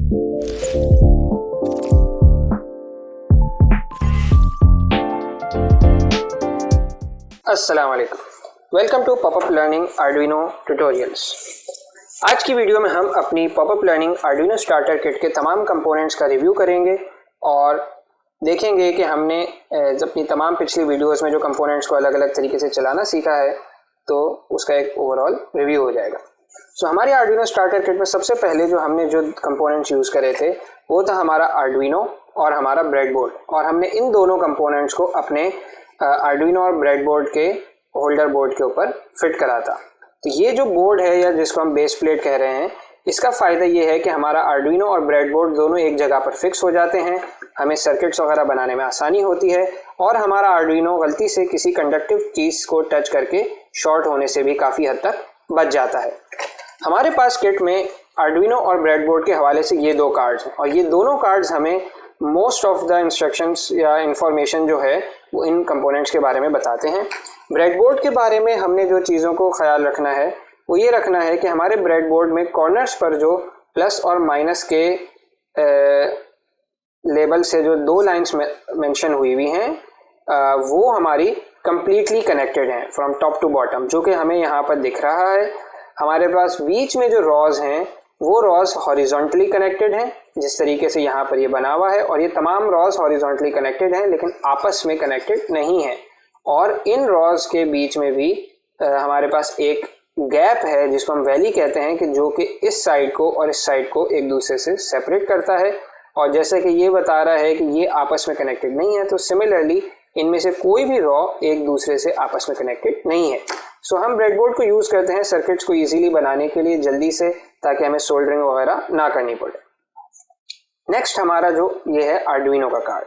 अस्सलाम वालेकुम, welcome to popup learning Arduino tutorials. आज की वीडियो में हम अपनी popup learning Arduino starter kit के तमाम कंपोनेंट्स का रिव्यू करेंगे और देखेंगे कि हमने अपनी तमाम पिछली वीडियोस में जो कंपोनेंट्स को अलग अलग तरीके से चलाना सीखा है तो उसका एक ओवरऑल रिव्यू हो जाएगा। सो हमारी आर्डुइनो स्टार्टर किट में सबसे पहले जो हमने जो कंपोनेंट्स यूज़ करे थे वो था हमारा आर्डुइनो और हमारा ब्रेडबोर्ड, और हमने इन दोनों कंपोनेंट्स को अपने आर्डुइनो और ब्रेडबोर्ड के होल्डर बोर्ड के ऊपर फिट करा था। तो ये जो बोर्ड है या जिसको हम बेस प्लेट कह रहे हैं, इसका फ़ायदा ये है कि हमारा आर्डुइनो और ब्रेडबोर्ड दोनों एक जगह पर फिक्स हो जाते हैं, हमें सर्किट्स वगैरह बनाने में आसानी होती है और हमारा आर्डुइनो गलती से किसी कंडक्टिव चीज़ को टच करके शॉर्ट होने से भी काफ़ी हद तक बच जाता है। हमारे पास किट में आर्डुइनो और ब्रेडबोर्ड के हवाले से ये दो कार्ड्स हैं और ये दोनों कार्ड्स हमें मोस्ट ऑफ द इंस्ट्रक्शंस या इंफॉर्मेशन जो है वो इन कंपोनेंट्स के बारे में बताते हैं। ब्रेडबोर्ड के बारे में हमने जो चीज़ों को ख्याल रखना है वो ये रखना है कि हमारे ब्रेडबोर्ड में कॉर्नर्स पर जो प्लस और माइनस के लेबल से जो दो लाइंस मेंशन हुई हैं वो हमारी कंप्लीटली कनेक्टेड हैं फ्रॉम टॉप टू बॉटम, जो कि हमें यहाँ पर दिख रहा है। हमारे पास बीच में जो रॉज हैं वो रॉज हॉरिजॉन्टली कनेक्टेड हैं जिस तरीके से यहाँ पर ये बना हुआ है, और ये तमाम रॉज हॉरिजॉन्टली कनेक्टेड हैं लेकिन आपस में कनेक्टेड नहीं है। और इन रॉज के बीच में भी हमारे पास एक गैप है जिसको हम वैली कहते हैं, कि जो कि इस साइड को और इस साइड को एक दूसरे से सेपरेट करता है। और जैसे कि ये बता रहा है कि ये आपस में कनेक्टेड नहीं है, तो सिमिलरली इनमें से कोई भी रॉ एक दूसरे से आपस में कनेक्टेड नहीं है। सो हम ब्रेडबोर्ड को यूज़ करते हैं सर्किट्स को ईजिली बनाने के लिए जल्दी से, ताकि हमें सोल्डरिंग वगैरह ना करनी पड़े। नेक्स्ट हमारा जो ये है आर्डुइनो का कार्ड।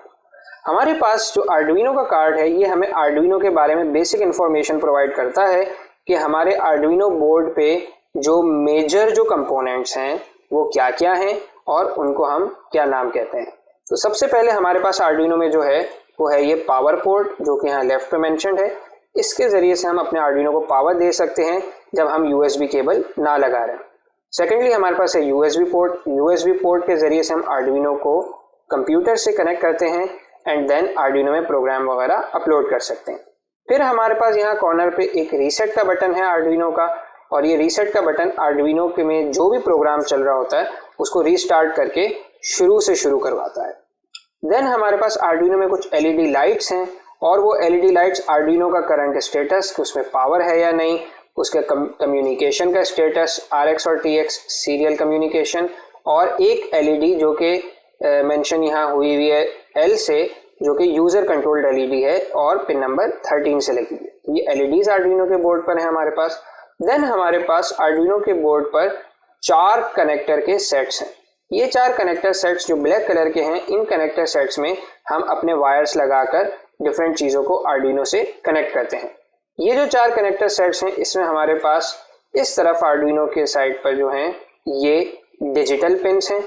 हमारे पास जो आर्डुइनो का कार्ड है ये हमें आर्डुइनो के बारे में बेसिक इन्फॉर्मेशन प्रोवाइड करता है कि हमारे आर्डुइनो बोर्ड पे जो मेजर जो कंपोनेंट्स हैं वो क्या क्या हैं और उनको हम क्या नाम कहते हैं। तो सबसे पहले हमारे पास आर्डुइनो में जो है वो है ये पावर पोर्ट, जो कि यहाँ लेफ्ट पे मेंशन्ड है। इसके ज़रिए से हम अपने आर्डुइनो को पावर दे सकते हैं जब हम यूएसबी केबल ना लगा रहे हैं। सेकेंडली हमारे पास है यूएसबी पोर्ट। यूएसबी पोर्ट के ज़रिए से हम आर्डुइनो को कंप्यूटर से कनेक्ट करते हैं एंड देन आर्डुइनो में प्रोग्राम वगैरह अपलोड कर सकते हैं। फिर हमारे पास यहाँ कॉर्नर पे एक रीसेट का बटन है आर्डुइनो का, और ये रीसेट का बटन आर्डुइनो के में जो भी प्रोग्राम चल रहा होता है उसको रीस्टार्ट करके शुरू से शुरू करवाता है। देन हमारे पास आर्डुइनो में कुछ एलईडी लाइट्स हैं, और वो एलईडी लाइट्स आर्डुइनो का करंट स्टेटस, कि उसमें पावर है या नहीं, उसके कम्युनिकेशन का स्टेटस, RX और TX सीरियल कम्युनिकेशन, और एक एलईडी जो कि मेंशन यहाँ हुई है L से, जो कि यूज़र कंट्रोल्ड एलईडी है और पिन नंबर 13 से लगी है। तो ये एलईडीज आर्डुइनो के बोर्ड पर है हमारे पास। देन हमारे पास आर्डुइनो के बोर्ड पर 4 कनेक्टर के सेट्स हैं। ये 4 कनेक्टर सेट्स जो ब्लैक कलर के हैं, इन कनेक्टर सेट्स में हम अपने वायर्स लगाकर डिफरेंट चीज़ों को आर्डुइनो से कनेक्ट करते हैं। ये जो 4 कनेक्टर सेट्स हैं इसमें हमारे पास इस तरफ आर्डुइनो के साइड पर जो हैं ये डिजिटल पिन्स हैं,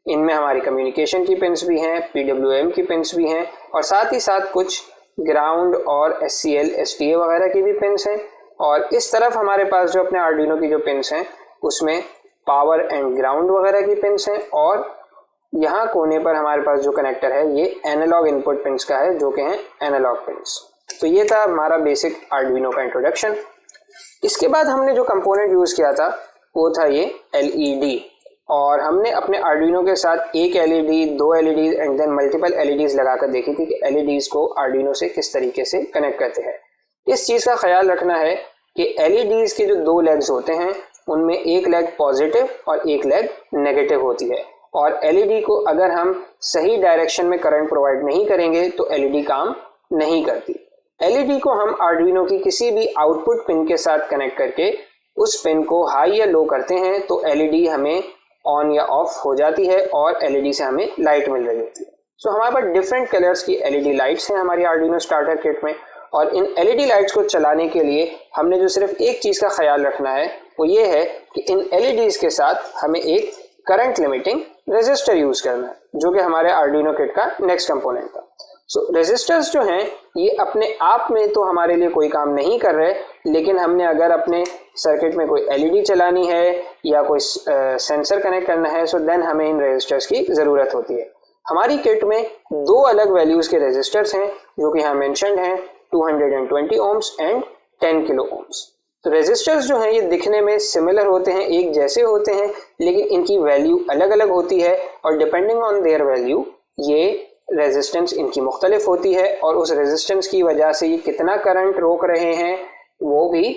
इनमें हमारी कम्युनिकेशन की पिन्स भी हैं, PWM की पिन्स भी हैं, और साथ ही साथ कुछ ग्राउंड और SCL STA वगैरह की भी पिन्स हैं। और इस तरफ हमारे पास जो अपने आर्डुइनो की जो पिन्स हैं उसमें पावर एंड ग्राउंड वगैरह की पिन्स हैं, और यहाँ कोने पर हमारे पास जो कनेक्टर है ये एनालॉग इनपुट पिन्स का है, जो कि हैं एनालॉग पिन्स। तो ये था हमारा बेसिक आर्डुइनो का इंट्रोडक्शन। इसके बाद हमने जो कंपोनेंट यूज़ किया था वो था ये LED, और हमने अपने आर्डुइनो के साथ एक LED, 2 LEDs and then multiple LEDs लगाकर देखी थी कि LEDs को आर्डुइनो से किस तरीके से कनेक्ट करते हैं। इस चीज़ का ख्याल रखना है कि LEDs के जो 2 लेग्स होते हैं उनमें एक लेग पॉजिटिव और एक लेग नेगेटिव होती है, और LED को अगर हम सही डायरेक्शन में करंट प्रोवाइड नहीं करेंगे तो LED काम नहीं करती। LED को हम आर्डुइनो की किसी भी आउटपुट पिन के साथ कनेक्ट करके उस पिन को हाई या लो करते हैं तो LED हमें ऑन या ऑफ हो जाती है और LED से हमें लाइट मिल रही होती है। सो हमारे पास डिफरेंट कलर्स की LED लाइट्स हैं हमारी आर्डुइनो स्टार्टर किट में, और इन LED लाइट्स को चलाने के लिए हमने जो सिर्फ एक चीज़ का ख्याल रखना है वो ये है कि इन LEDs के साथ हमें एक करंट लिमिटिंग रेजिस्टर यूज़ करना है, जो कि हमारे आर्डुइनो किट का नेक्स्ट कंपोनेंट था। सो रेजिस्टर्स जो हैं ये अपने आप में तो हमारे लिए कोई काम नहीं कर रहे, लेकिन हमने अगर अपने सर्किट में कोई एलईडी चलानी है या कोई सेंसर कनेक्ट करना है, सो देन हमें इन रेजिस्टर्स की ज़रूरत होती है। हमारी किट में दो अलग वैल्यूज़ के रेजिस्टर्स हैं जो कि यहाँ मेंशन्ड हैं, 220 ohms एंड 10 किलो ohms। तो रेजिस्टर्स जो हैं ये दिखने में सिमिलर होते हैं, एक जैसे होते हैं, लेकिन इनकी वैल्यू अलग अलग होती है और डिपेंडिंग ऑन देयर वैल्यू ये रेजिस्टेंस इनकी मुख्तलिफ होती है और उस रेजिस्टेंस की वजह से ये कितना करंट रोक रहे हैं वो भी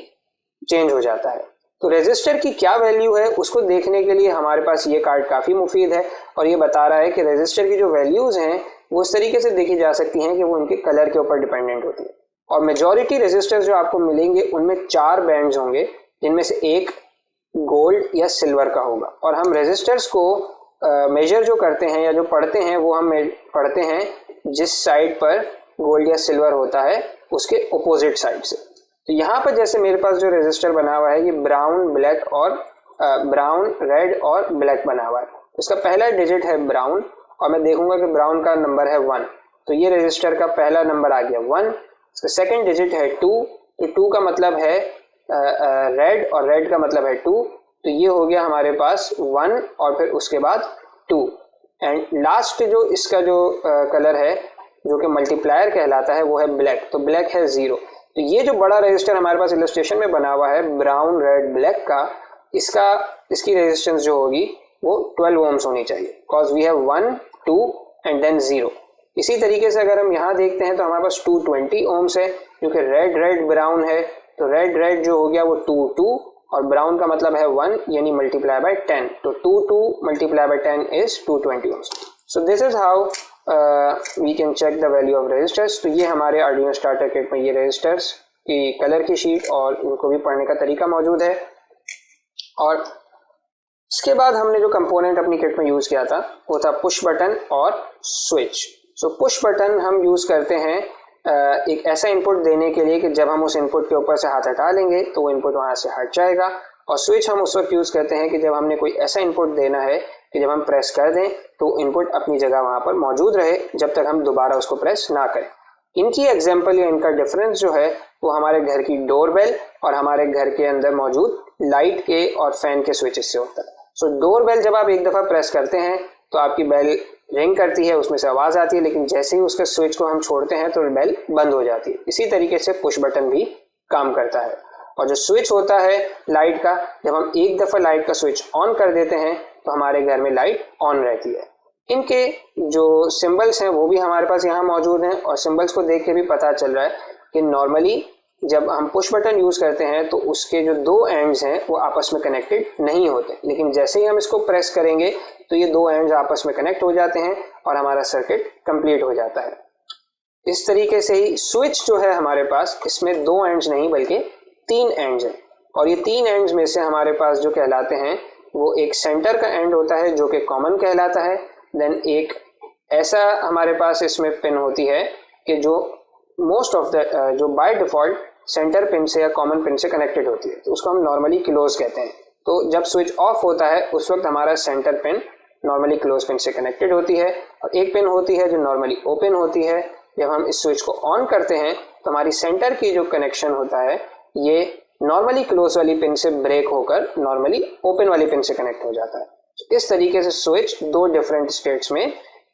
चेंज हो जाता है। तो रेजिस्टर की क्या वैल्यू है उसको देखने के लिए हमारे पास ये कार्ड काफ़ी मुफीद है और ये बता रहा है कि रेजिस्टर की जो वैल्यूज़ हैं वो उस तरीके से देखी जा सकती हैं कि वो उनके कलर के ऊपर डिपेंडेंट होती है। और मेजॉरिटी रेजिस्टर्स जो आपको मिलेंगे उनमें 4 बैंड्स होंगे, जिनमें से एक गोल्ड या सिल्वर का होगा। और हम रेजिस्टर्स को मेजर जो करते हैं या जो पढ़ते हैं वो हम पढ़ते हैं जिस साइड पर गोल्ड या सिल्वर होता है उसके अपोजिट साइड से। तो यहाँ पर जैसे मेरे पास जो रेजिस्टर बना हुआ है ये ब्राउन ब्लैक और ब्राउन रेड और ब्लैक बना हुआ है। इसका पहला डिजिट है ब्राउन और मैं देखूंगा कि ब्राउन का नंबर है 1, तो ये रेजिस्टर का पहला नंबर आ गया 1। इसका सेकेंड डिजिट है 2, तो 2 का मतलब है रेड और रेड का मतलब है 2, तो ये हो गया हमारे पास 1 और फिर उसके बाद 2। एंड लास्ट जो इसका जो कलर है जो कि मल्टीप्लायर कहलाता है वो है ब्लैक, तो ब्लैक है 0। तो ये जो बड़ा रेजिस्टर हमारे पास इलस्ट्रेशन में बना हुआ है ब्राउन रेड ब्लैक का, इसकी रेजिस्टेंस जो होगी वो 12 ohms होनी चाहिए, because we have 1 2 and then 0। इसी तरीके से अगर हम यहाँ देखते हैं तो हमारे पास 220 ohms है जो कि रेड रेड ब्राउन है, तो रेड रेड जो हो गया वो 2 2 और ब्राउन का मतलब है 1 यानी मल्टीप्लाई बाय 10, तो 2 2 multiply by 10 is 220 ohms। So this is how we can check the value of resistors. तो ये हमारे आर्डिनो स्टार्टर किट में ये रेजिस्टर्स की कलर की शीट और उनको भी पढ़ने का तरीका मौजूद है। और इसके बाद हमने जो कंपोनेंट अपनी किट में यूज़ किया था वो था पुश बटन और स्विच। सो पुश बटन हम यूज़ करते हैं एक ऐसा इनपुट देने के लिए कि जब हम उस इनपुट के ऊपर से हाथ हटा लेंगे तो वो इनपुट वहाँ से हट जाएगा, और स्विच हम उस वक्त यूज़ करते हैं कि जब हमने कोई ऐसा इनपुट देना है कि जब हम प्रेस कर दें तो इनपुट अपनी जगह वहाँ पर मौजूद रहे जब तक हम दोबारा उसको प्रेस ना करें। इनकी एग्जाम्पल या इनका डिफरेंस जो है वो हमारे घर की डोरबेल और हमारे घर के अंदर मौजूद लाइट के और फैन के स्विचेस से होता है। सो डोरबेल जब आप एक दफ़ा प्रेस करते हैं तो आपकी बेल रिंग करती है, उसमें से आवाज़ आती है, लेकिन जैसे ही उसके स्विच को हम छोड़ते हैं तो बेल बंद हो जाती है। इसी तरीके से पुश बटन भी काम करता है। और जो स्विच होता है लाइट का, जब हम एक दफ़ा लाइट का स्विच ऑन कर देते हैं तो हमारे घर में लाइट ऑन रहती है। इनके जो सिंबल्स हैं वो भी हमारे पास यहाँ मौजूद हैं और सिंबल्स को देख के भी पता चल रहा है कि नॉर्मली जब हम पुश बटन यूज़ करते हैं तो उसके जो 2 एंड्स हैं वो आपस में कनेक्टेड नहीं होते, लेकिन जैसे ही हम इसको प्रेस करेंगे तो ये 2 एंड्स आपस में कनेक्ट हो जाते हैं और हमारा सर्किट कंप्लीट हो जाता है। इस तरीके से ही स्विच जो है हमारे पास इसमें 2 एंड्स नहीं बल्कि 3 एंड्स हैं, और ये 3 एंड्स में से हमारे पास जो कहलाते हैं वो एक सेंटर का एंड होता है जो कि कॉमन कहलाता है। देन एक ऐसा हमारे पास इसमें पिन होती है कि जो मोस्ट ऑफ द जो बाय डिफ़ॉल्ट सेंटर पिन से या कॉमन पिन से कनेक्टेड होती है, तो उसको हम नॉर्मली क्लोज कहते हैं। तो जब स्विच ऑफ होता है उस वक्त हमारा centre pin normally close pin से कनेक्टेड होती है, और एक पिन होती है जो नॉर्मली ओपन होती है। जब हम इस स्विच को ऑन करते हैं तो हमारी सेंटर की जो कनेक्शन होता है ये नॉर्मली क्लोज वाली पिन से ब्रेक होकर नॉर्मली ओपन वाली पिन से कनेक्ट हो जाता है। इस तरीके से स्विच 2 डिफरेंट स्टेट्स में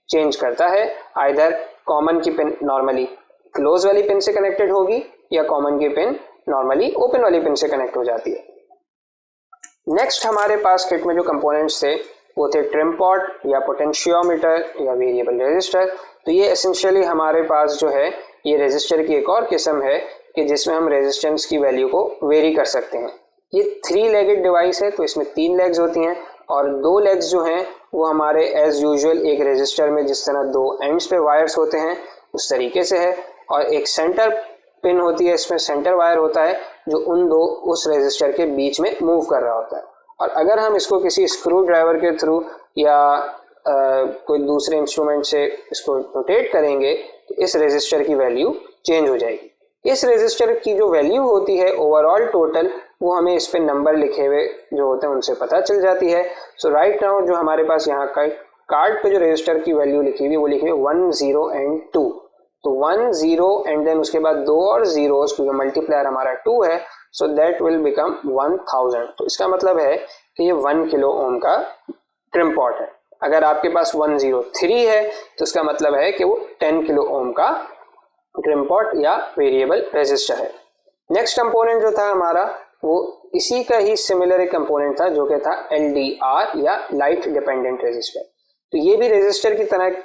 चेंज करता है, आइदर कॉमन की पिन नॉर्मली क्लोज वाली पिन से कनेक्टेड होगी या कॉमन की पिन नॉर्मली ओपन वाली पिन से कनेक्ट हो जाती है। नेक्स्ट हमारे पास किट में जो कंपोनेंट्स थे वो थे ट्रिम पॉट या पोटेंशियोमीटर या वेरिएबल रेजिस्टर। तो ये एसेंशियली हमारे पास जो है ये रेजिस्टर की एक और किस्म है कि जिसमें हम रेजिस्टेंस की वैल्यू को वेरी कर सकते हैं। ये 3 लेगेड डिवाइस है, तो इसमें 3 लेग्स होती हैं और 2 लेग्स जो हैं वो हमारे एज यूजुअल एक रेजिस्टर में जिस तरह 2 एंड्स पे वायर्स होते हैं उस तरीके से है, और एक सेंटर पिन होती है, इसमें सेंटर वायर होता है जो उस रेजिस्टर के बीच में मूव कर रहा होता है। और अगर हम इसको किसी स्क्रू ड्राइवर के थ्रू या कोई दूसरे इंस्ट्रूमेंट से इसको रोटेट करेंगे तो इस रेजिस्टर की वैल्यू चेंज हो जाएगी। इस रेजिस्टर की जो वैल्यू होती है ओवरऑल टोटल वो हमें इस पे नंबर लिखे हुए जो होते हैं उनसे पता चल जाती है। सो राइट नाउ जो हमारे पास यहाँ का कार्ड पे जो रेजिस्टर की वैल्यू लिखी हुई है वो लिखी हुई है 1 0 and 2। तो 1 0 एंड देन उसके बाद 2 और जीरोस, क्योंकि मल्टीप्लायर हमारा 2 है, सो दैट विल बिकम 1000। तो इसका मतलब है कि ये 1 किलो ओम का ट्रिम पॉट है। अगर आपके पास 103 है तो इसका मतलब है कि वो 10 किलो ओम का ट्रिम पॉट या वेरिएबल रेजिस्टर है। नेक्स्ट कंपोनेंट जो था हमारा वो इसी का ही सिमिलर एक कंपोनेंट था जो कि था LDR या लाइट डिपेंडेंट रेजिस्टर। तो ये भी रेजिस्टर की तरह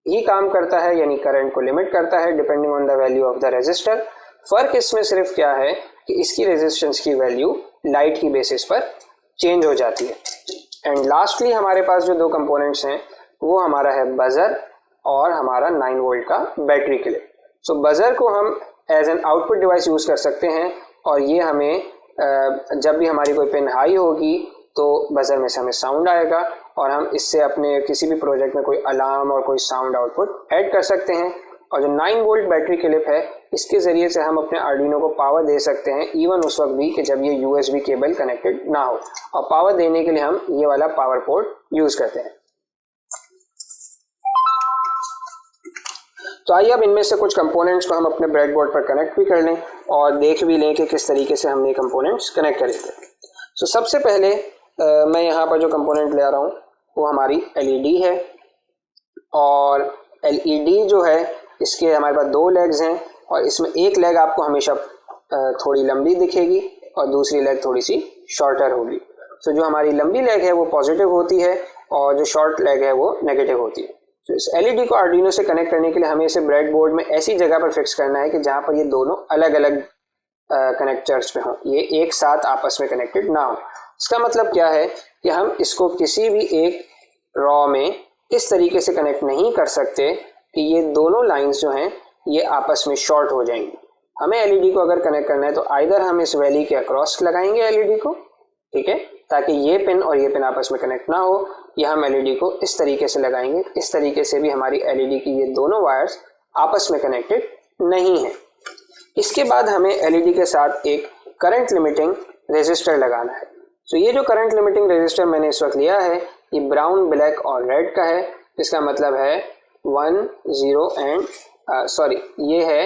ही काम करता है, यानी करंट को लिमिट करता है depending on the value of the resistor. फर्क इसमें सिर्फ क्या है कि इसकी रेजिस्टेंस की वैल्यू लाइट की बेसिस पर चेंज हो जाती है। एंड लास्टली हमारे पास जो दो कंपोनेंट्स हैं वो हमारा है बजर और हमारा 9 वोल्ट का बैटरी क्लिप। सो बजर को हम as an output device use कर सकते हैं और ये हमें जब भी हमारी कोई पिन हाई होगी तो बजर में से हमें साउंड आएगा और हम इससे अपने किसी भी प्रोजेक्ट में कोई अलार्म और कोई साउंड आउटपुट ऐड कर सकते हैं। और जो 9 वोल्ट बैटरी क्लिप है इसके ज़रिए से हम अपने आर्डिनो को पावर दे सकते हैं इवन उस वक्त भी कि जब ये USB केबल कनेक्टेड ना हो, और पावर देने के लिए हम ये वाला पावर पोर्ट यूज़ करते हैं। तो आइए अब इनमें से कुछ कंपोनेंट्स को हम अपने ब्रेडबोर्ड पर कनेक्ट भी कर लें और देख भी लें कि किस तरीके से हम ये कंपोनेंट्स कनेक्ट करेंगे। सो सबसे पहले मैं यहाँ पर जो कंपोनेंट ले आ रहा हूँ वो हमारी LED है, और LED जो है इसके हमारे पास 2 लेग्स हैं और इसमें एक लेग आपको हमेशा थोड़ी लंबी दिखेगी और दूसरी लेग थोड़ी सी शॉर्टर होगी। तो जो हमारी लंबी लेग है वो पॉजिटिव होती है और जो शॉर्ट लेग है वो नेगेटिव होती है। तो इस LED को आर्डिनो से कनेक्ट करने के लिए हमें इसे ब्रेडबोर्ड में ऐसी जगह पर फिक्स करना है कि जहाँ पर ये दोनों अलग अलग कनेक्टर्स पे हों, ये एक साथ आपस में कनेक्टेड ना हो। इसका मतलब क्या है कि हम इसको किसी भी एक रॉ में इस तरीके से कनेक्ट नहीं कर सकते कि ये दोनों लाइंस जो हैं ये आपस में शॉर्ट हो जाएंगी। हमें LED को अगर कनेक्ट करना है तो आइदर हम इस वैली के अक्रॉस लगाएंगे LED को, ठीक है, ताकि ये पिन और ये पिन आपस में कनेक्ट ना हो, या हम LED को इस तरीके से लगाएंगे। इस तरीके से भी हमारी LED की ये दोनों वायर्स आपस में कनेक्टेड नहीं है। इसके बाद हमें LED के साथ एक करंट लिमिटिंग रेजिस्टर लगाना है। तो ये जो करंट लिमिटिंग रेजिस्टर मैंने इस वक्त लिया है ये ब्राउन, ब्लैक और रेड का है। इसका मतलब है 1 0 एंड सॉरी ये है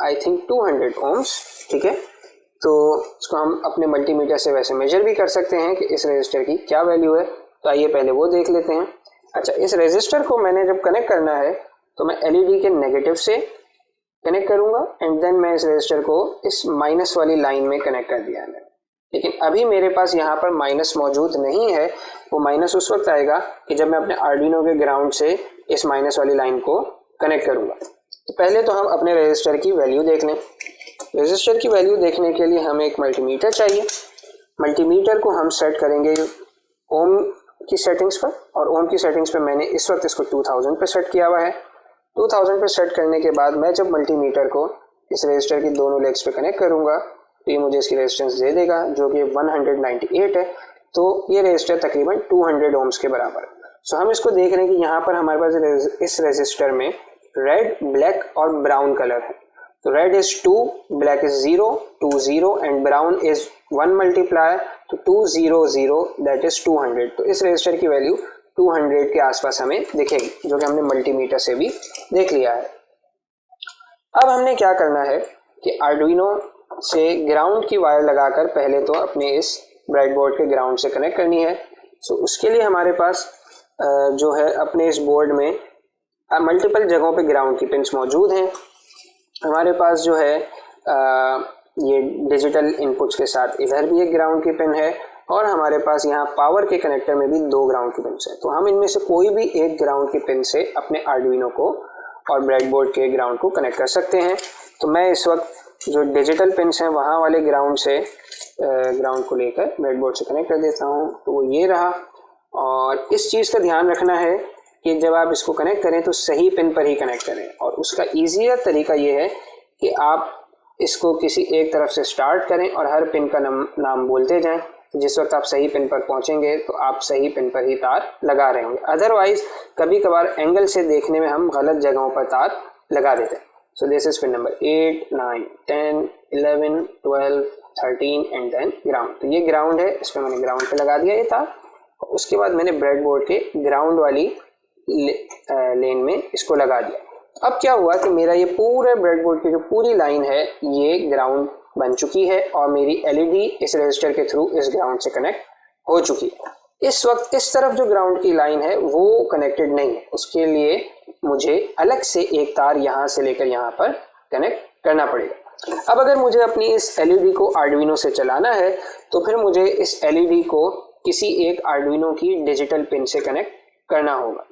आई थिंक 200 ohms, ठीक है। तो इसको हम अपने मल्टीमीटर से वैसे मेजर भी कर सकते हैं कि इस रेजिस्टर की क्या वैल्यू है। तो आइए पहले वो देख लेते हैं। अच्छा, इस रेजिस्टर को मैंने जब कनेक्ट करना है तो मैं LED के नेगेटिव से कनेक्ट करूंगा एंड देन मैं इस रेजिस्टर को इस माइनस वाली लाइन में कनेक्ट कर दिया है। लेकिन अभी मेरे पास यहाँ पर माइनस मौजूद नहीं है। वो माइनस उस वक्त आएगा कि जब मैं अपने आर्डिनो के ग्राउंड से इस माइनस वाली लाइन को कनेक्ट करूँगा। तो पहले तो हम अपने रेजिस्टर की वैल्यू देख लें। रेजिस्टर की वैल्यू देखने के लिए हमें एक मल्टीमीटर चाहिए। मल्टीमीटर को हम सेट करेंगे ओम की सेटिंग्स पर, और ओम की सेटिंग्स पर मैंने इस वक्त इसको 2000 पर सेट किया हुआ है। 2000 पर सेट करने के बाद मैं जब मल्टीमीटर को इस रेजिस्टर की दोनों लेग्स पे कनेक्ट करूँगा तो ये मुझे इसकी रेजिस्टेंस दे देगा जो कि 198 है। तो ये रेजिस्टर तकरीबन 200 ohms के बराबर है। सो हम इसको देख रहे हैं कि यहाँ पर हमारे पास इस रेजिस्टर में रेड, ब्लैक और ब्राउन कलर है। तो red is 2, black is 0, 2 0 and brown is 1 multiplier, तो 2 0 0 दैट इज 200। तो इस रेजिस्टर की वैल्यू 200 के आसपास हमें दिखेगी, जो कि हमने मल्टीमीटर से भी देख लिया है। अब हमने क्या करना है कि आर्डुइनो से ग्राउंड की वायर लगाकर पहले तो अपने इस ब्रेडबोर्ड के ग्राउंड से कनेक्ट करनी है। सो उसके लिए हमारे पास जो है अपने इस बोर्ड में मल्टीपल जगहों पे ग्राउंड की पिन्स मौजूद हैं। हमारे पास जो है ये डिजिटल इनपुट्स के साथ इधर भी एक ग्राउंड की पिन है और हमारे पास यहाँ पावर के कनेक्टर में भी 2 ग्राउंड की पिन्स है। तो हम इनमें से कोई भी एक ग्राउंड की पिन से अपने आर्डुइनो को और ब्रेडबोर्ड के ग्राउंड को कनेक्ट कर सकते हैं। तो मैं इस वक्त जो डिजिटल पिन्स हैं वहाँ वाले ग्राउंड से ग्राउंड को लेकर ब्रेडबोर्ड से कनेक्ट कर देता हूँ। तो वो ये रहा। और इस चीज़ का ध्यान रखना है कि जब आप इसको कनेक्ट करें तो सही पिन पर ही कनेक्ट करें, और उसका ईजियर तरीका ये है कि आप इसको किसी एक तरफ से स्टार्ट करें और हर पिन का नाम बोलते जाएं। जिस वक्त आप सही पिन पर पहुंचेंगे तो आप सही पिन पर ही तार लगा रहे होंगे। अदरवाइज कभी कभार एंगल से देखने में हम गलत जगहों पर तार लगा देते हैं। So this is pin number 8, 9, 10, 11, 12, 13 and then ground. तो ये ग्राउंड है, इस पर मैंने ग्राउंड पे लगा दिया ये तार। उसके बाद मैंने ब्रेडबोर्ड के ग्राउंड वाली लेन में इसको लगा दिया। अब क्या हुआ कि मेरा ये पूरे ब्रेडबोर्ड की जो पूरी लाइन है ये ग्राउंड बन चुकी है और मेरी एलईडी इस रजिस्टर के थ्रू इस ग्राउंड से कनेक्ट हो चुकी है। इस वक्त इस तरफ जो ग्राउंड की लाइन है वो कनेक्टेड नहीं है, उसके लिए मुझे अलग से एक तार यहाँ से लेकर यहाँ पर कनेक्ट करना पड़ेगा। अब अगर मुझे अपनी इस एलईडी को आर्डुइनो से चलाना है तो फिर मुझे इस एलईडी को किसी एक आर्डुइनो की डिजिटल पिन से कनेक्ट करना होगा।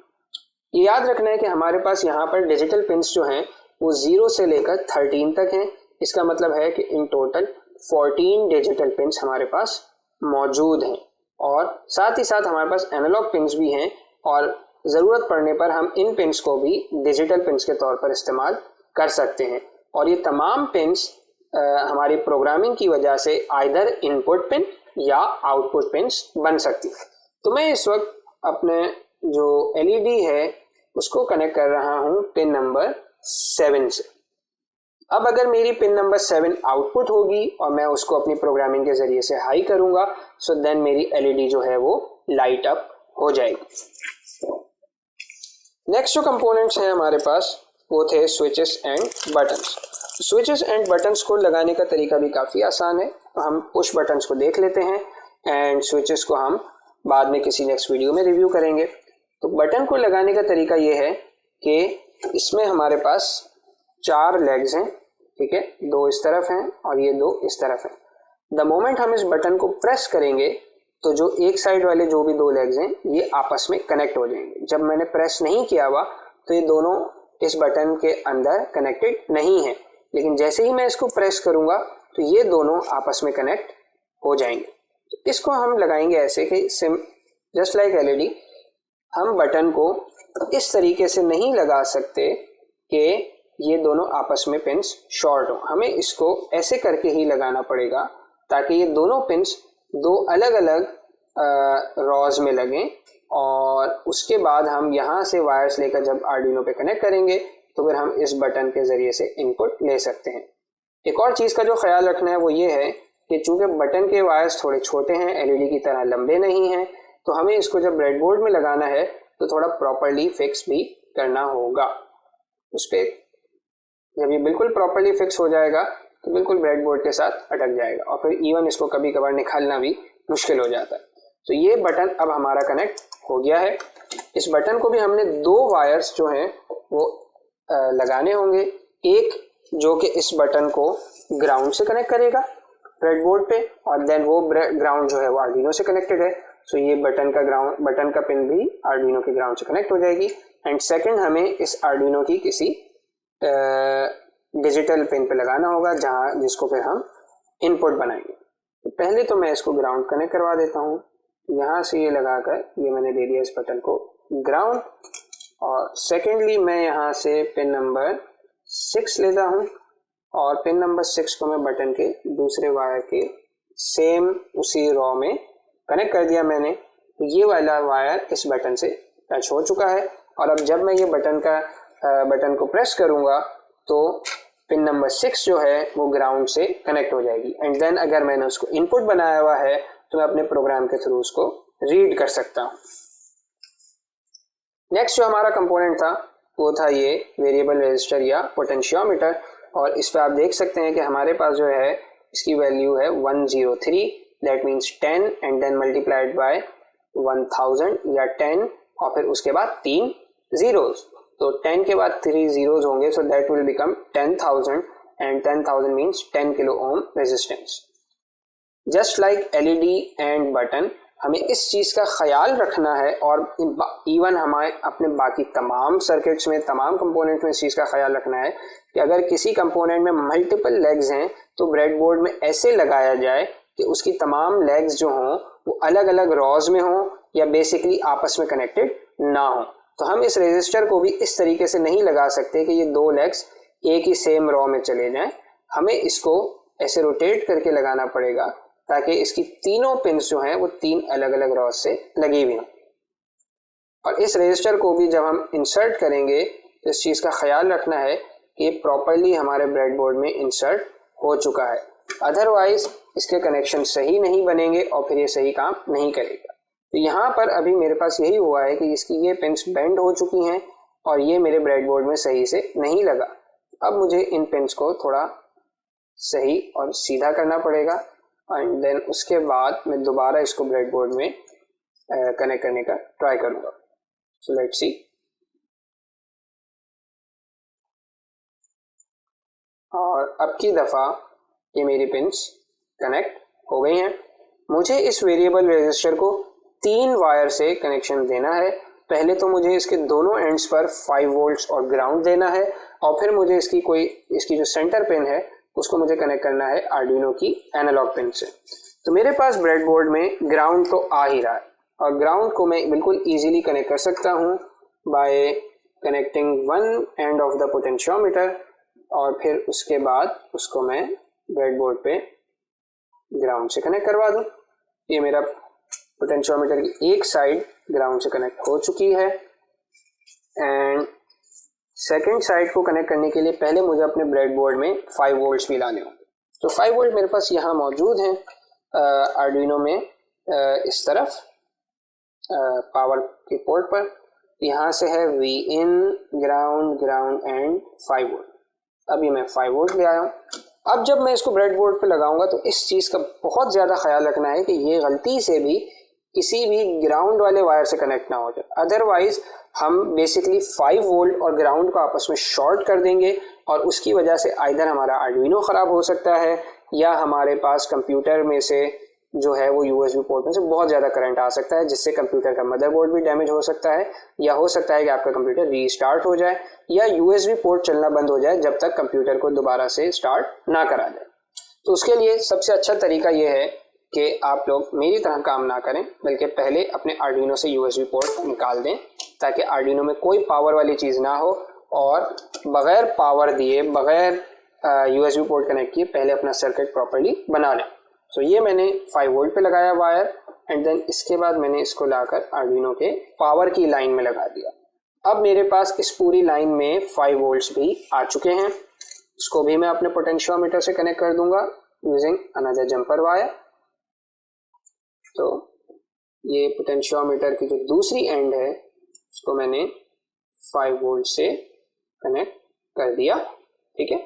ये याद रखना है कि हमारे पास यहाँ पर डिजिटल पिन्स जो हैं वो 0 से लेकर 13 तक हैं। इसका मतलब है कि इन टोटल 14 डिजिटल पिन्स हमारे पास मौजूद हैं और साथ ही साथ हमारे पास एनालॉग पिन्स भी हैं और ज़रूरत पड़ने पर हम इन पिन्स को भी डिजिटल पिन्स के तौर पर इस्तेमाल कर सकते हैं। और ये तमाम पिन्स हमारी प्रोग्रामिंग की वजह से आइदर इनपुट पिन या आउटपुट पिन्स बन सकती है। तो मैं इस वक्त अपने जो एलईडी है उसको कनेक्ट कर रहा हूँ पिन नंबर 7 से। अब अगर मेरी पिन नंबर 7 आउटपुट होगी और मैं उसको अपनी प्रोग्रामिंग के जरिए से हाई करूंगा सो देन मेरी एलईडी जो है वो लाइट अप हो जाएगी। नेक्स्ट जो कंपोनेंट्स हैं हमारे पास वो थे switches and buttons. Switches and buttons को लगाने का तरीका भी काफ़ी आसान है। हम पुश बटन्स को देख लेते हैं एंड स्विचेस को हम बाद में किसी नेक्स्ट वीडियो में रिव्यू करेंगे। तो बटन को लगाने का तरीका ये है कि इसमें हमारे पास 4 लेग्स हैं, ठीक है, 2 इस तरफ हैं और ये 2 इस तरफ हैं। द मोमेंट हम इस बटन को प्रेस करेंगे तो जो एक साइड वाले जो भी 2 लेग्स हैं ये आपस में कनेक्ट हो जाएंगे। जब मैंने प्रेस नहीं किया हुआ तो ये दोनों इस बटन के अंदर कनेक्टेड नहीं है, लेकिन जैसे ही मैं इसको प्रेस करूंगा तो ये दोनों आपस में कनेक्ट हो जाएंगे। इसको हम लगाएंगे ऐसे कि जस्ट लाइक एलईडी हम बटन को इस तरीके से नहीं लगा सकते कि ये दोनों आपस में पिन्स शॉर्ट हो। हमें इसको ऐसे करके ही लगाना पड़ेगा ताकि ये दोनों पिन्स 2 अलग अलग रॉज में लगें और उसके बाद हम यहाँ से वायर्स लेकर जब आर्डिनो पे कनेक्ट करेंगे तो फिर हम इस बटन के ज़रिए से इनपुट ले सकते हैं। एक और चीज़ का जो ख्याल रखना है वो ये है कि चूँकि बटन के वायर्स थोड़े छोटे हैं, एलईडी की तरह लंबे नहीं हैं, तो हमें इसको जब ब्रेडबोर्ड में लगाना है तो थोड़ा प्रॉपरली फिक्स भी करना होगा। उस पर जब ये बिल्कुल प्रॉपरली फिक्स हो जाएगा तो बिल्कुल ब्रेडबोर्ड के साथ अटक जाएगा और फिर इवन इसको कभी कभार निकालना भी मुश्किल हो जाता है। तो ये बटन अब हमारा कनेक्ट हो गया है। इस बटन को भी हमने 2 वायर्स जो हैं वो लगाने होंगे, एक जो कि इस बटन को ग्राउंड से कनेक्ट करेगा ब्रेडबोर्ड पे और देन वो ग्राउंड जो है वो आर्डिनो से कनेक्टेड है। सो ये बटन का पिन भी आर्डिनो के ग्राउंड से कनेक्ट हो जाएगी। एंड सेकंड हमें इस आर्डिनो की किसी डिजिटल पिन पे लगाना होगा जिसको फिर हम इनपुट बनाएंगे। तो पहले तो मैं इसको ग्राउंड कनेक्ट करवा देता हूँ। यहाँ से ये लगाकर ये मैंने दे दिया इस बटन को ग्राउंड और सेकेंडली मैं यहाँ से पिन नंबर 6 लेता हूँ और पिन नंबर 6 को मैं बटन के दूसरे वायर के सेम उसी रॉ में कनेक्ट कर दिया मैंने। तो ये वाला वायर इस बटन से टच हो चुका है और अब जब मैं ये बटन को प्रेस करूँगा तो पिन नंबर 6 जो है वो ग्राउंड से कनेक्ट हो जाएगी। एंड देन अगर मैंने उसको इनपुट बनाया हुआ है तो मैं अपने प्रोग्राम के थ्रू उसको रीड कर सकता हूँ। नेक्स्ट जो हमारा कंपोनेंट था वो था ये वेरिएबल रजिस्टर या पोटेंशियोमीटर और इस पर आप देख सकते हैं कि हमारे पास जो है इसकी वैल्यू है 103, that means 10 and then multiplied by 1000 या 10 और फिर उसके बाद 3 zeros। तो 10 के बाद 3 zeros होंगे so that will become 10,000 and 10,000 means 10 kilo ohm resistance. Just like LED and button हमें इस चीज़ का ख्याल रखना है और इवन हमारे अपने बाकी तमाम सर्किट्स में तमाम कंपोनेंट्स में इस चीज़ का ख्याल रखना है कि अगर किसी कंपोनेंट में मल्टीपल लेग्स हैं तो ब्रेडबोर्ड में ऐसे लगाया जाए कि उसकी तमाम लेग्स जो हों वो अलग अलग रॉज में हों या बेसिकली आपस में कनेक्टेड ना हो। तो हम इस रजिस्टर को भी इस तरीके से नहीं लगा सकते कि ये 2 लेग्स एक ही सेम रॉ में चले जाएं। हमें इसको ऐसे रोटेट करके लगाना पड़ेगा ताकि इसकी तीनों पिन्स जो हैं वो 3 अलग अलग रॉज से लगी हुई हों। और इस रजिस्टर को भी जब हम इंसर्ट करेंगे तो इस चीज़ का ख्याल रखना है कि प्रॉपरली हमारे ब्रेडबोर्ड में इंसर्ट हो चुका है, अदरवाइज इसके कनेक्शन सही नहीं बनेंगे और फिर ये सही काम नहीं करेगा। तो यहाँ पर अभी मेरे पास यही हुआ है कि इसकी ये पिन्स बेंड हो चुकी हैं और ये मेरे ब्रेडबोर्ड में सही से नहीं लगा। अब मुझे इन पिन्स को थोड़ा सही और सीधा करना पड़ेगा एंड देन उसके बाद मैं दोबारा इसको ब्रेडबोर्ड में कनेक्ट करने का ट्राई करूँगा। So let's see. और अब की दफ़ा ये मेरी पिन्स कनेक्ट हो गई हैं। मुझे इस वेरिएबल रेजिस्टर को 3 वायर से कनेक्शन देना है। पहले तो मुझे इसके दोनों एंड्स पर 5 वोल्ट्स और ग्राउंड देना है और फिर मुझे इसकी जो सेंटर पिन है उसको मुझे कनेक्ट करना है आर्डिनो की एनालॉग पिन से। तो मेरे पास ब्रेडबोर्ड में ग्राउंड तो आ ही रहा है और ग्राउंड को मैं बिल्कुल इजीली कनेक्ट कर सकता हूँ bye connecting one end of the potentiometer और फिर उसके बाद उसको मैं ब्रेडबोर्ड पे ग्राउंड से कनेक्ट करवा दूँ। ये मेरा पोटेंशियोमीटर की एक साइड ग्राउंड से कनेक्ट हो चुकी है एंड सेकंड साइड को कनेक्ट करने के लिए पहले मुझे अपने ब्रेडबोर्ड में 5 वोल्ट्स भी लाने होंगे। तो 5 वोल्ट मेरे पास यहाँ मौजूद हैं आर्डिनो में इस तरफ पावर के पोर्ट पर। यहाँ से है V in ground ground and 5 volt. अभी मैं 5 वोल्ट ले आया हूँ। अब जब मैं इसको ब्रेडबोर्ड पे लगाऊंगा तो इस चीज़ का बहुत ज़्यादा ख्याल रखना है कि ये गलती से भी किसी भी ग्राउंड वाले वायर से कनेक्ट ना हो जाए, अदरवाइज हम बेसिकली 5 वोल्ट और ग्राउंड को आपस में शॉर्ट कर देंगे और उसकी वजह से आइदर हमारा आर्डिनो ख़राब हो सकता है या हमारे पास कंप्यूटर में से जो है वो यूएसबी पोर्ट में से बहुत ज़्यादा करंट आ सकता है, जिससे कंप्यूटर का मदरबोर्ड भी डैमेज हो सकता है या हो सकता है कि आपका कंप्यूटर रीस्टार्ट हो जाए या यूएसबी पोर्ट चलना बंद हो जाए जब तक कंप्यूटर को दोबारा से स्टार्ट ना करा जाए। तो उसके लिए सबसे अच्छा तरीका ये है कि आप लोग मेरी तरह काम ना करें, बल्कि पहले अपने आर्डिनो से यूएसबी पोर्ट निकाल दें ताकि आर्डिनो में कोई पावर वाली चीज़ ना हो और बग़ैर पावर दिए, बग़ैर यूएसबी पोर्ट कनेक्ट किए पहले अपना सर्किट प्रॉपर्ली बना लें। तो ये मैंने 5 वोल्ट पे लगाया वायर एंड देन इसके बाद मैंने इसको लाकर आर्डिनो के पावर की लाइन में लगा दिया। अब मेरे पास इस पूरी लाइन में 5 वोल्ट्स भी आ चुके हैं। इसको भी मैं अपने पोटेंशियोमीटर से कनेक्ट कर दूंगा यूजिंग अनदर जंपर वायर। तो ये पोटेंशियोमीटर की जो दूसरी एंड है उसको मैंने 5 वोल्ट से कनेक्ट कर दिया, ठीक है।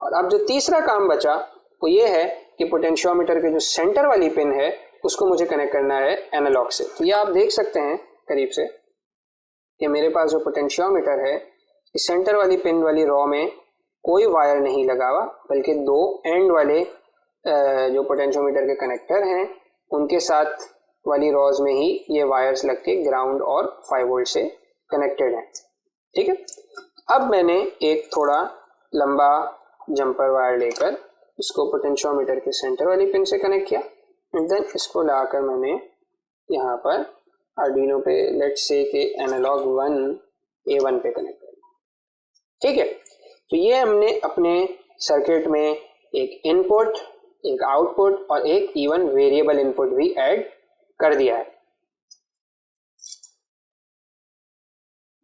और अब जो तीसरा काम बचा वो ये है कि पोटेंशियोमीटर के जो सेंटर वाली पिन है उसको मुझे कनेक्ट करना है एनालॉग से। तो ये आप देख सकते हैं करीब से कि मेरे पास जो पोटेंशियोमीटर है इस सेंटर वाली पिन वाली रॉ में कोई वायर नहीं लगा हुआ, बल्कि 2 एंड वाले जो पोटेंशियोमीटर के कनेक्टर हैं उनके साथ वाली रॉज में ही ये वायर्स लग के ग्राउंड और 5 वोल्ट से कनेक्टेड हैं, ठीक है। अब मैंने एक थोड़ा लंबा जंपर वायर लेकर इसको पोटेंशियोमीटर के सेंटर वाली पिन से कनेक्ट किया एंड देन इसको लाकर मैंने यहाँ पर आर्डिनो पे लेट्स से के एनालॉग 1 A1 पे कनेक्ट कर दिया, ठीक है। तो ये हमने अपने सर्किट में एक इनपुट, एक आउटपुट और एक इवन वेरिएबल इनपुट भी ऐड कर दिया है।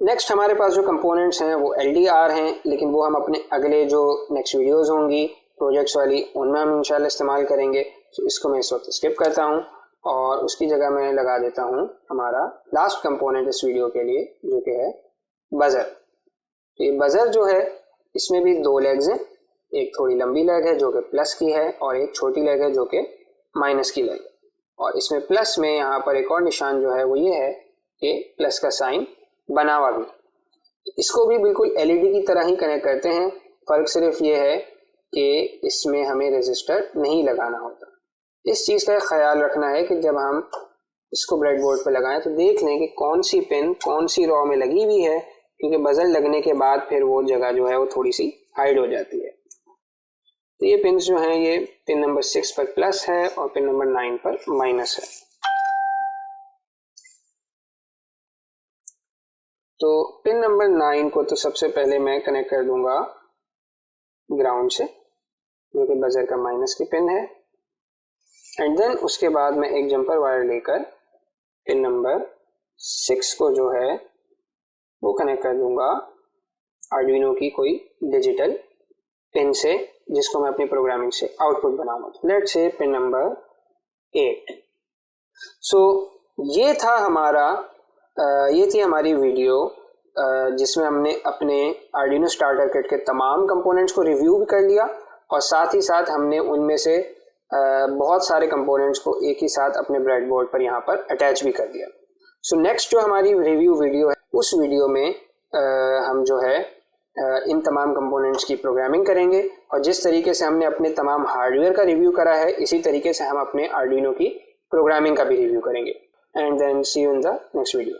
नेक्स्ट हमारे पास जो कंपोनेंट्स हैं वो LDR हैं, लेकिन वो हम अपने अगले जो नेक्स्ट वीडियोस होंगी प्रोजेक्ट्स वाली उनमें हम इंशाल्लाह इस्तेमाल करेंगे। तो इसको मैं इस वक्त स्किप करता हूँ और उसकी जगह मैं लगा देता हूँ हमारा लास्ट कंपोनेंट इस वीडियो के लिए, जो कि है बजर। तो ये बजर जो है इसमें भी 2 लेग्स हैं, एक थोड़ी लंबी लेग है जो कि प्लस की है और एक छोटी लेग है जो कि माइनस की लेग है। और इसमें प्लस में यहाँ पर एक और निशान जो है वो ये है कि प्लस का साइन बना हुआ भी। इसको भी बिल्कुल LED की तरह ही कनेक्ट करते हैं, फ़र्क सिर्फ ये है कि इसमें हमें रेजिस्टर नहीं लगाना होता। इस चीज़ का ख्याल रखना है कि जब हम इसको ब्रेडबोर्ड पे लगाएं तो देख लें कि कौन सी पिन कौन सी रॉ में लगी हुई है, क्योंकि बजर लगने के बाद फिर वो जगह जो है वो थोड़ी सी हाइड हो जाती है। तो ये पिन जो हैं ये पिन नंबर 6 पर प्लस है और पिन नंबर 9 पर माइनस है। तो पिन नंबर 9 को तो सबसे पहले मैं कनेक्ट कर दूंगा ग्राउंड से, जो कि बजर का माइनस की पिन है एंड देन उसके बाद मैं एक जंपर वायर लेकर पिन नंबर 6 को जो है वो कनेक्ट कर दूंगा आर्डिनो की कोई डिजिटल पिन से, जिसको मैं अपनी प्रोग्रामिंग से आउटपुट बनाऊंगा। Let's say pin number 8। सो ये थी हमारी वीडियो जिसमें हमने अपने आर्डिनो स्टार्टर किट के तमाम कंपोनेंट्स को रिव्यू भी कर लिया और साथ ही साथ हमने उनमें से बहुत सारे कंपोनेंट्स को एक ही साथ अपने ब्रेडबोर्ड पर यहाँ पर अटैच भी कर दिया। सो नेक्स्ट जो हमारी रिव्यू वीडियो है, उस वीडियो में हम जो है इन तमाम कंपोनेंट्स की प्रोग्रामिंग करेंगे और जिस तरीके से हमने अपने तमाम हार्डवेयर का रिव्यू करा है इसी तरीके से हम अपने आर्डिनो की प्रोग्रामिंग का भी रिव्यू करेंगे। And then see you in the next video.